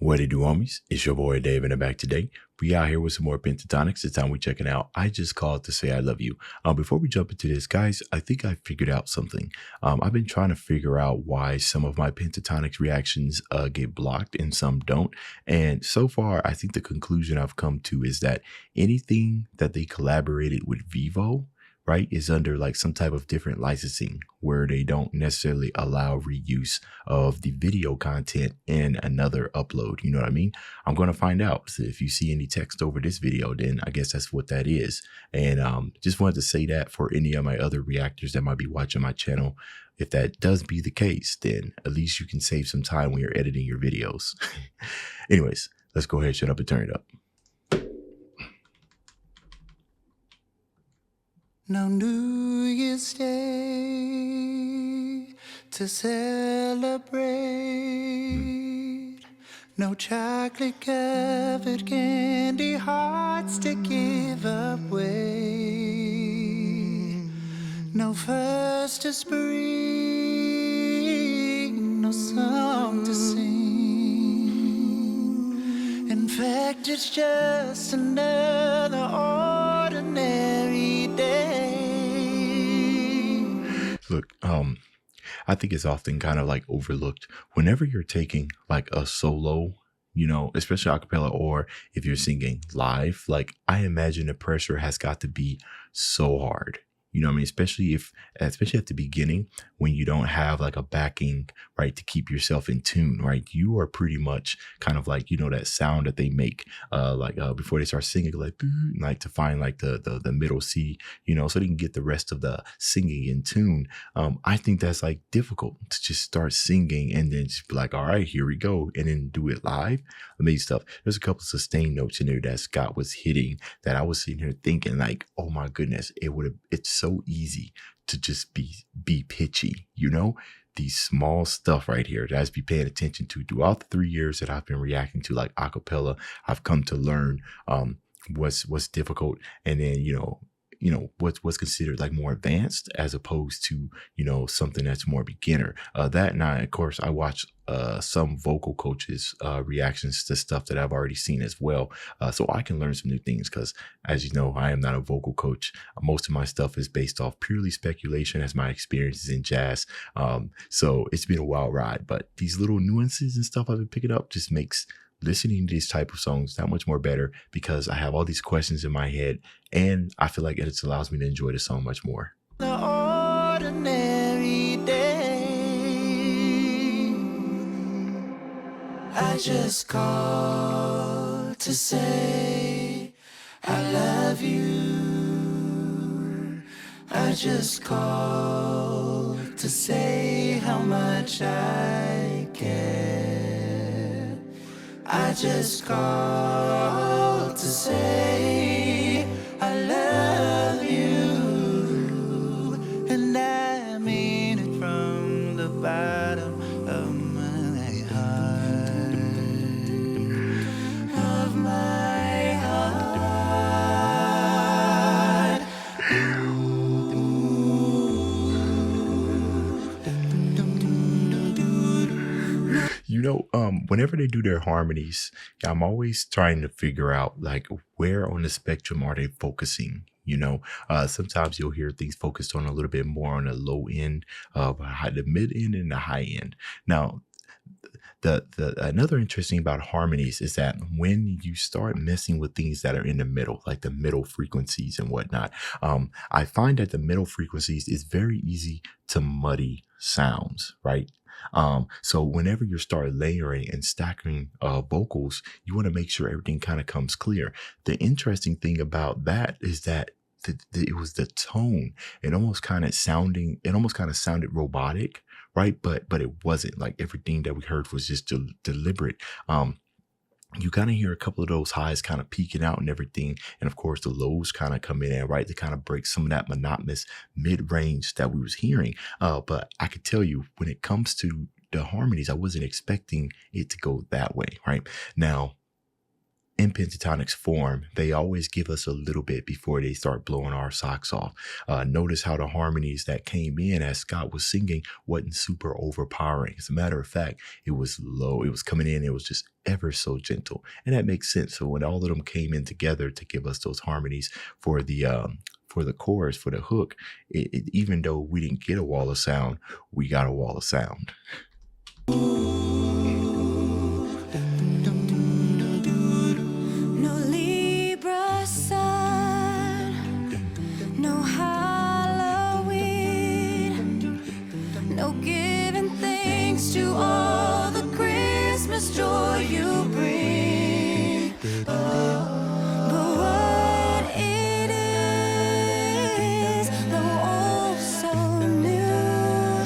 What it do, homies? It's your boy Dave, and I'm back today. We out here with some more Pentatonix. It's time we checking out I Just Called to Say I Love You. Before we jump into this, guys, I think I figured out something. I've been trying to figure out why some of my Pentatonix reactions get blocked and some don't. And so far, I think the conclusion I've come to is that anything that they collaborated with Vivo, right, is under like some type of different licensing where they don't necessarily allow reuse of the video content in another upload. You know what I mean? I'm going to find out. So if you see any text over this video, then I guess that's what that is. And just wanted to say that for any of my other reactors that might be watching my channel. If that does be the case, then at least you can save some time when you're editing your videos. Anyways, let's go ahead, shut up and turn it up. No New Year's Day to celebrate. No chocolate covered candy hearts to give away. No first of spring, no song to sing. In fact, it's just another ordinary day. Look, I think it's often kind of like overlooked whenever you're taking like a solo, you know, especially acapella, or if you're singing live. Like, I imagine the pressure has got to be so hard. You know what I mean? Especially at the beginning, when you don't have like a backing, right, to keep yourself in tune, right? You are pretty much kind of like, you know, that sound that they make before they start singing, like to find like the middle C, you know, so they can get the rest of the singing in tune. I think that's like difficult to just start singing and then just be like, all right, here we go, and then do it live. Amazing stuff. There's a couple of sustained notes in there that Scott was hitting that I was sitting here thinking like, oh my goodness, it's so easy to just be pitchy, you know, these small stuff right here that I just be paying attention to throughout the 3 years that I've been reacting to like acapella. I've come to learn what's difficult, and then you know what's considered like more advanced as opposed to, you know, something that's more beginner. That and of course I watch some vocal coaches reactions to stuff that I've already seen as well, so I can learn some new things, because as you know, I am not a vocal coach. Most of my stuff is based off purely speculation as my experiences in jazz. So it's been a wild ride, but these little nuances and stuff I've been picking up just makes listening to these type of songs that much more better, because I have all these questions in my head and I feel like it just allows me to enjoy the song much more. The ordinary day. I just called to say I love you. I just called to say how much I care. I just called to say I love you, and I mean it from the bottom of my heart, of my heart. You know, whenever they do their harmonies, I'm always trying to figure out like where on the spectrum are they focusing. You know, sometimes you'll hear things focused on a little bit more on the low end, the mid end, and the high end. Now, the another interesting about harmonies is that when you start messing with things that are in the middle, like the middle frequencies and whatnot, I find that the middle frequencies is very easy to muddy sounds, right? So whenever you start layering and stacking vocals, you want to make sure everything kind of comes clear. The interesting thing about that is that it was the tone. It almost kind of sounded robotic, right? But it wasn't. Like, everything that we heard was just deliberate. You kind of hear a couple of those highs kind of peaking out and everything. And of course, the lows kind of come in, right, to kind of break some of that monotonous mid-range that we was hearing. But I could tell you, when it comes to the harmonies, I wasn't expecting it to go that way, right? Now, in Pentatonix form, they always give us a little bit before they start blowing our socks off. Notice how the harmonies that came in as Scott was singing wasn't super overpowering. As a matter of fact, it was low. It was coming in. It was just ever so gentle. And that makes sense. So when all of them came in together to give us those harmonies for the chorus, for the hook, even though we didn't get a wall of sound, we got a wall of sound. No Libra sun, no Halloween, no giving thanks to all the Christmas joy you bring. But what it is, though oh so new,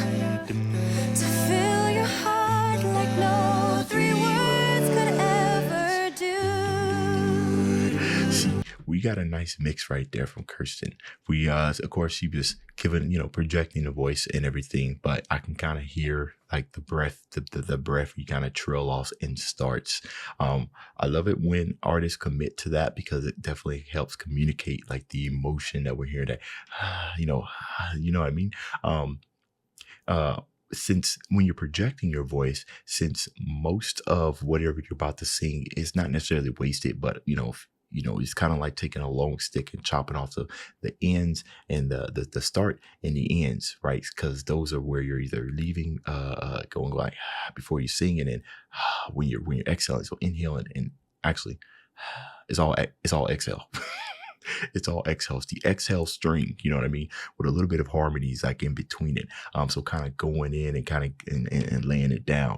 to fill your heart like no three words could ever do. See, we got a nice mix right there from Kirstie. We, of course, she was giving, projecting the voice and everything, but I can kind of hear like the breath, the breath you kind of trail off and starts. I love it when artists commit to that because it definitely helps communicate like the emotion that we're hearing. That, you know what I mean? Since when you're projecting your voice, since most of whatever you're about to sing is not necessarily wasted, but it's kind of like taking a long stick and chopping off the ends and the start and the ends, right? Because those are where you're either leaving, going like before you sing, and then when you're exhaling, so inhaling and actually it's all exhale. It's all exhale. It's the exhale string, you know what I mean? With a little bit of harmonies like in between it. So kind of going in and kind of and laying it down.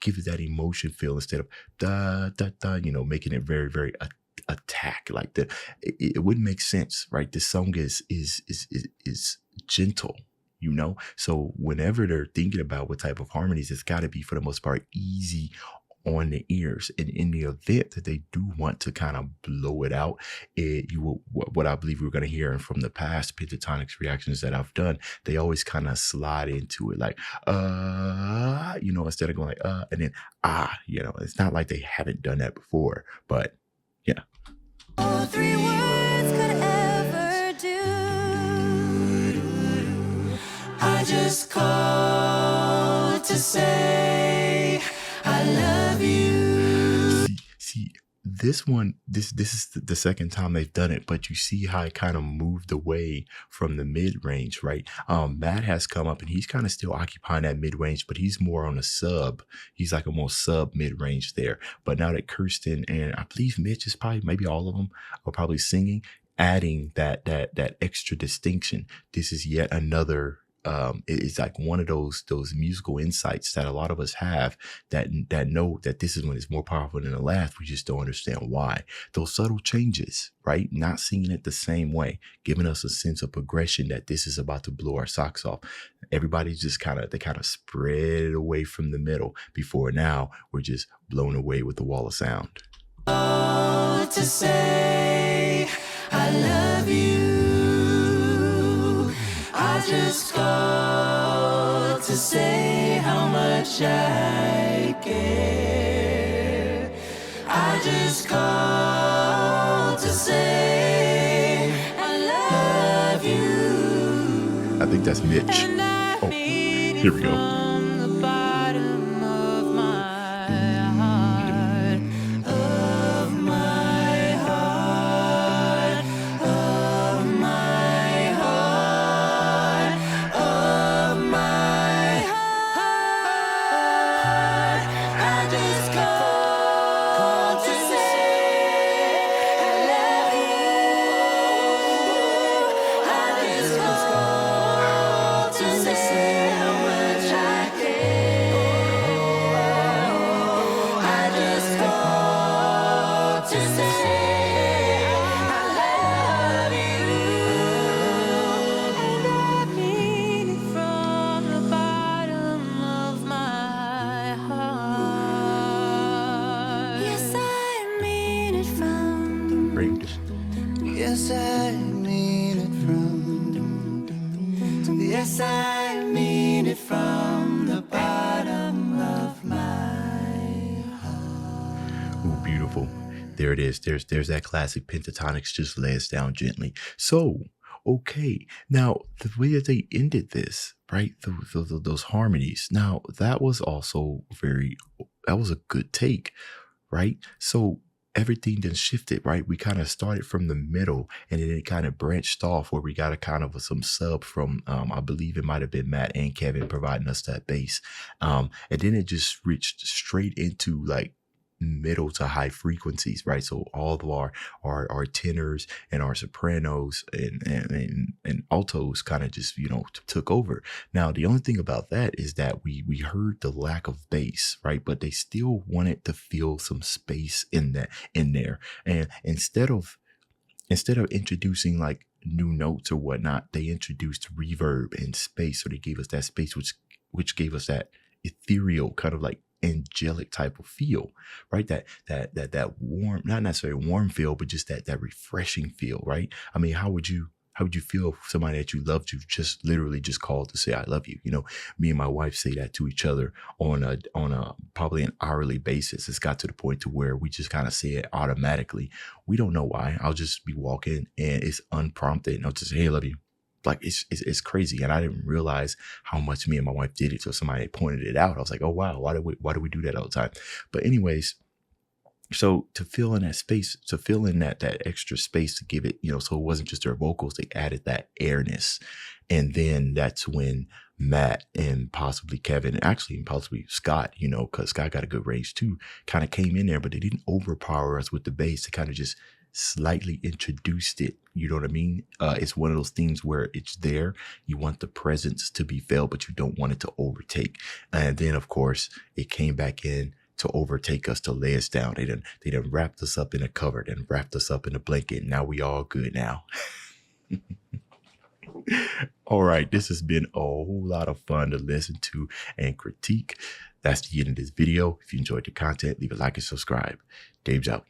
Give it that emotion feel instead of da da da, making it very, very attack like that. It wouldn't make sense, right? This song is gentle. So whenever they're thinking about what type of harmonies, it's got to be for the most part easy on the ears. And in the event that they do want to kind of blow it out, what I believe we're going to hear from the past Pentatonix reactions that I've done, they always kind of slide into it like instead of going like and then it's not like they haven't done that before, but yeah. All three words could ever do. I just called to say I love you. See, this one, this is the second time they've done it, but you see how it kind of moved away from the mid-range, right? Matt has come up and he's kind of still occupying that mid-range, but he's more on a sub. He's like a more sub mid-range there. But now that Kirstie and I believe Mitch is probably, maybe all of them are probably singing, adding that extra distinction. This is yet another it's like one of those musical insights that a lot of us have that know that this is when it's more powerful than the last. We just don't understand why. Those subtle changes, right? Not singing it the same way, giving us a sense of progression that this is about to blow our socks off. Everybody's just kind of spread away from the middle before now we're just blown away with the wall of sound. To say I love you. I just called to say how much I care. I just called to say I love you. I think that's Mitch. Oh, here we go. Yes, I mean it from. Yes, I mean it from the bottom of my heart. Ooh, beautiful. There it is. There's that classic Pentatonix, just lay us down gently. So, okay. Now, the way that they ended this, right? Those harmonies. Now, that was also that was a good take, right? So everything then shifted, right? We kind of started from the middle and then it kind of branched off where we got a kind of some sub from, I believe it might have been Matt and Kevin providing us that bass. And then it just reached straight into like middle to high frequencies, right? So all of our tenors and our sopranos and altos kind of just, took over. Now, the only thing about that is that we heard the lack of bass, right? But they still wanted to feel some space in there. And instead of introducing like new notes or whatnot, they introduced reverb and space. So they gave us that space, which gave us that ethereal kind of like angelic type of feel, right? That warm, not necessarily warm feel, but just that refreshing feel, right? I mean, how would you feel if somebody that you loved you just literally just called to say I love you? Me and my wife say that to each other on a probably an hourly basis. It's got to the point to where we just kind of say it automatically. We don't know why. I'll just be walking and it's unprompted and I'll just say, hey, I love you. Like it's crazy. And I didn't realize how much me and my wife did it. So somebody pointed it out. I was like, oh wow, why do we do that all the time? But anyways, so to fill in that space, to fill in that extra space to give it, so it wasn't just their vocals, they added that airness. And then that's when Matt and possibly Kevin, actually and possibly Scott, because Scott got a good range too, kind of came in there, but they didn't overpower us with the bass. They kind of just slightly introduced it. You know what I mean? It's one of those things where it's there. You want the presence to be felt, but you don't want it to overtake. And then, of course, it came back in to overtake us, to lay us down. They done wrapped us up in a cover, then wrapped us up in a blanket. Now we all good now. All right, this has been a whole lot of fun to listen to and critique. That's the end of this video. If you enjoyed the content, leave a like and subscribe. Dave's out.